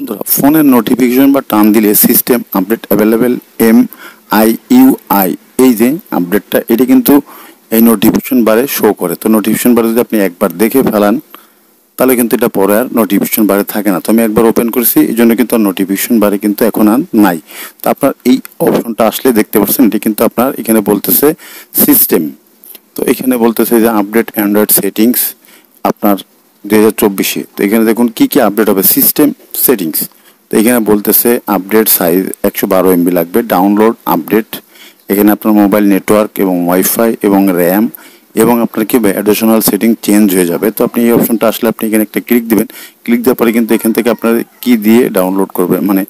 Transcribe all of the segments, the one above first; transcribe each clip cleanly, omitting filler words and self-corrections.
বন্ধুরা ফোনের নোটিফিকেশন বা টান দিলে সিস্টেম আপডেট অ্যাভেলেবেল MIUI এই যে আপডেটটা এটা কিন্তু এই নোটিফিকেশন বারে শো করে। তো নোটিফিকেশন বারে যদি আপনি একবার দেখে ফেলান তাহলে কিন্তু এটা পরে আর নোটিফিকেশন বারে থাকে না। তো আমি একবার ওপেন করেছি, এই জন্য কিন্তু আর নোটিফিকেশন বারে কিন্তু এখন আর নাই। তো আপনার এই অপশনটা আসলে দেখতে পাচ্ছেন এটা কিন্তু আপনার এখানে বলতেছে সিস্টেম। তো এখানে বলতেছে যে আপডেট অ্যান্ড্রয়েড সেটিংস আপনার 2024-এ। তো এখানে দেখুন কি কি আপডেট হবে, সিস্টেম সেটিংস। তো এখানে বলতেছে আপডেট সাইজ 112 MB লাগবে, ডাউনলোড আপডেট, এখানে আপনার মোবাইল নেটওয়ার্ক এবং ওয়াইফাই এবং র্যাম এবং আপনার কি অ্যাডিশনাল সেটিং চেঞ্জ হয়ে যাবে। তো আপনি এই অপশনটা আসলে আপনি এখানে একটা ক্লিক দিবেন, ক্লিক দেওয়ার পরে কিন্তু এখান থেকে আপনার কি দিয়ে ডাউনলোড করবেন মানে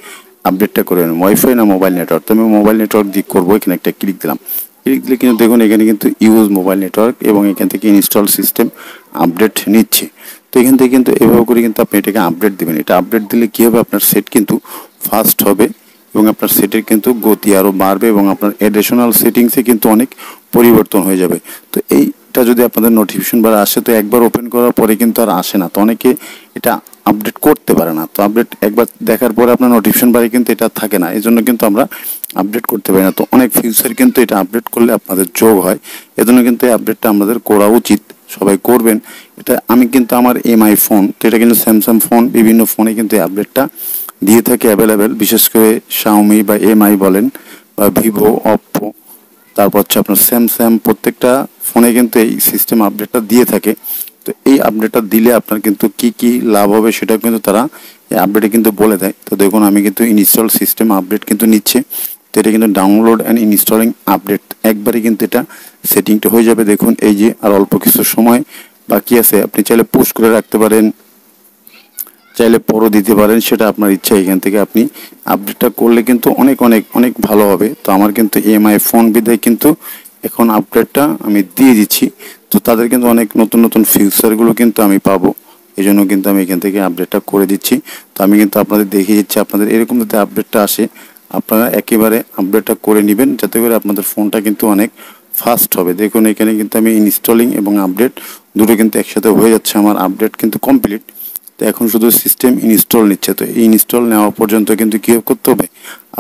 আপডেটটা করবেন, ওয়াইফাই না মোবাইল নেটওয়ার্ক। তো আমি মোবাইল নেটওয়ার্ক দিয়ে করবো, এখানে একটা ক্লিক দিলাম। ক্লিক দিলে কিন্তু দেখুন এখানে কিন্তু ইউজ মোবাইল নেটওয়ার্ক এবং এখান থেকে ইনস্টল সিস্টেম আপডেট নিচ্ছে। তো এখান থেকে কিন্তু এভাবে করে কিন্তু আপনি এটাকে আপডেট দেবেন। এটা আপডেট দিলে কী হবে, আপনার সেট কিন্তু ফাস্ট হবে এবং আপনার সেটের কিন্তু গতি আরও বাড়বে এবং আপনার এডিশনাল সেটিংসে কিন্তু অনেক পরিবর্তন হয়ে যাবে। তো এইটা যদি আপনাদের নোটিফিকেশন বার আসে তো একবার ওপেন করার পরে কিন্তু আর আসে না। তো অনেকে এটা আপডেট করতে পারে না। তো আপডেট একবার দেখার পরে আপনার নোটিফিকেশন বারে কিন্তু এটা থাকে না, এই জন্য কিন্তু আমরা আপডেট করতে পারি না। তো অনেক ফিউচার কিন্তু এটা আপডেট করলে আপনাদের যোগ হয়, এজন্য কিন্তু এই আপডেটটা আমাদের করা উচিত, সবাই করবেন। এটা আমি কিন্তু আমার MI ফোন, তো এটা কিন্তু স্যামসাং ফোন, বিভিন্ন ফোনে কিন্তু এই আপডেটটা দিয়ে থাকে অ্যাভেলেবেল, বিশেষ করে শাওমি বা MI বলেন বা ভিভো, অপ্পো, তারপর হচ্ছে আপনার স্যামসাং, প্রত্যেকটা ফোনে কিন্তু এই সিস্টেম আপডেটটা দিয়ে থাকে। তো এই আপডেটটা দিলে আপনার কিন্তু কি কি লাভ হবে সেটা কিন্তু তারা এই আপডেটে কিন্তু বলে দেয়। তো দেখুন আমি কিন্তু ইনস্টল সিস্টেম আপডেট কিন্তু নিচ্ছে। তো এটা কিন্তু ডাউনলোড অ্যান্ড ইনস্টলিং আপডেট একবারে কিন্তু এটা সেটিংটা হয়ে যাবে। দেখুন এই যে আর অল্প কিছু সময় বাকি আছে, আপনি চাইলে পুশ করে রাখতে পারেন, চাইলে পরও দিতে পারেন, সেটা আপনার ইচ্ছা। এখান থেকে আপনি আপডেটটা করলে কিন্তু অনেক অনেক অনেক ভালো হবে। তো আমার কিন্তু MI ফোন বিদায় কিন্তু এখন আপডেটটা আমি দিয়ে দিচ্ছি। তো তাদের কিন্তু অনেক নতুন নতুন ফিউচারগুলো কিন্তু আমি পাবো, এই জন্য কিন্তু আমি এখান থেকে আপডেটটা করে দিচ্ছি। তো আমি কিন্তু আপনাদের দেখিয়ে দিচ্ছি, আপনাদের এরকম যদি আপডেটটা আসে আপনারা একেবারে আপডেটটা করে নেবেন, যাতে করে আপনাদের ফোনটা কিন্তু অনেক ফাস্ট হবে। দেখুন এখানে কিন্তু আমি ইনস্টলিং এবং আপডেট দুটো কিন্তু একসাথে হয়ে যাচ্ছে, আমার আপডেট কিন্তু কমপ্লিট। তো এখন শুধু সিস্টেম ইনস্টল নিচ্ছে। তো এই ইনস্টল নেওয়া পর্যন্ত কিন্তু কী করতে হবে,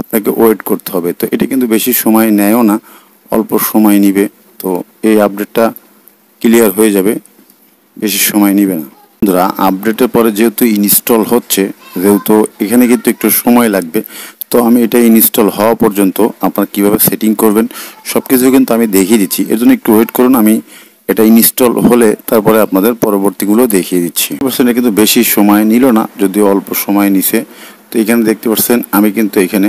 আপনাকে ওয়েট করতে হবে। তো এটা কিন্তু বেশি সময় নেয়ও না, অল্প সময় নিবে। তো এই আপডেটটা ক্লিয়ার হয়ে যাবে, বেশি সময় নিবে না। বন্ধুরা আপডেটের পরে যেহেতু ইনস্টল হচ্ছে, যেহেতু এখানে কিন্তু একটু সময় লাগবে, তো আমি এটা ইনস্টল হওয়া পর্যন্ত আপনারা কীভাবে সেটিং করবেন সব কিছু কিন্তু আমি দেখিয়ে দিচ্ছি। এর জন্য একটু ওয়েট করুন, আমি এটা ইনস্টল হলে তারপরে আপনাদের পরবর্তীগুলো দেখিয়ে দিচ্ছি। এটা কিন্তু বেশি সময় নিল না, যদিও অল্প সময় নিছে। তো এখানে দেখতে পাচ্ছেন আমি কিন্তু এখানে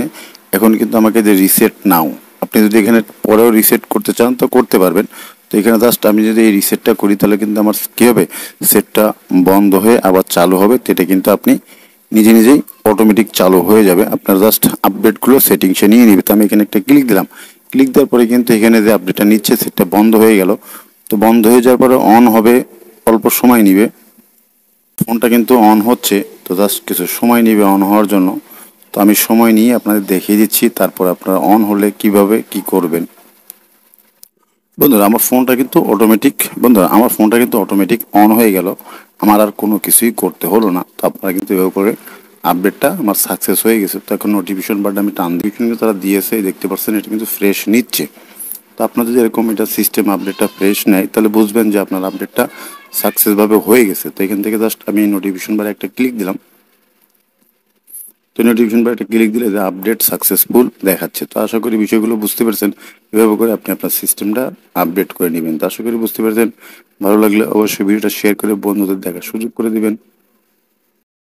এখন কিন্তু আমাকে যে রিসেট নাও, আপনি যদি এখানে পরেও রিসেট করতে চান তো করতে পারবেন। তো এখানে জাস্ট আমি যদি এই রিসেটটা করি তাহলে কিন্তু আমার কী হবে, সেটটা বন্ধ হয়ে আবার চালু হবে। তো এটা কিন্তু আপনি নিজে নিজেই অটোমেটিক চালু হয়ে যাবে, আপনার জাস্ট আপডেটগুলো সেটিংসে নিয়ে নেবে। তো আমি এখানে একটা ক্লিক দিলাম, ক্লিক দেওয়ার পরে কিন্তু এখানে যে আপডেটটা নিচ্ছে সেটটা বন্ধ হয়ে গেল। তো বন্ধ হয়ে যাওয়ার পরে অন হবে, অল্প সময় নিবে, ফোনটা কিন্তু অন হচ্ছে। তো জাস্ট কিছু সময় নিবে অন হওয়ার জন্য। তো আমি সময় নিয়ে আপনাদের দেখিয়ে দিচ্ছি, তারপর আপনারা অন হলে কিভাবে কি করবেন। বন্ধুরা আমার ফোনটা কিন্তু অটোমেটিক অন হয়ে গেল, আমার আর কোনো কিছুই করতে হলো না। তো আপনারা কিন্তু এভাবে করে আপডেটটা আমার সাকসেস হয়ে গেছে। তো এখন নোটিফিকেশন বারটা আমি টান দিয়ে কিন্তু তারা দিয়েছে, দেখতে পাচ্ছেন এটা কিন্তু ফ্রেশ নিচ্ছে। তো আপনার যদি এরকম এটা সিস্টেম আপডেটটা ফ্রেশ নেয় তাহলে বুঝবেন যে আপনার আপডেটটা সাকসেসভাবে হয়ে গেছে। তো এখান থেকে জাস্ট আমি নোটিফিকেশন বারে একটা ক্লিক দিলাম। তো নোটিফিকেশন বারে একটা ক্লিক দিলে যে আপডেট সাকসেসফুল দেখাচ্ছে। তো আশা করি বিষয়গুলো বুঝতে পেরেছেন, এভাবে করে আপনি আপনার সিস্টেমটা আপডেট করে নেবেন। তো আশা করি বুঝতে পেরেছেন। ভালো লাগলে অবশ্যই ভিডিওটা শেয়ার করে বন্ধুদের দেখার সুযোগ করে দিবেন।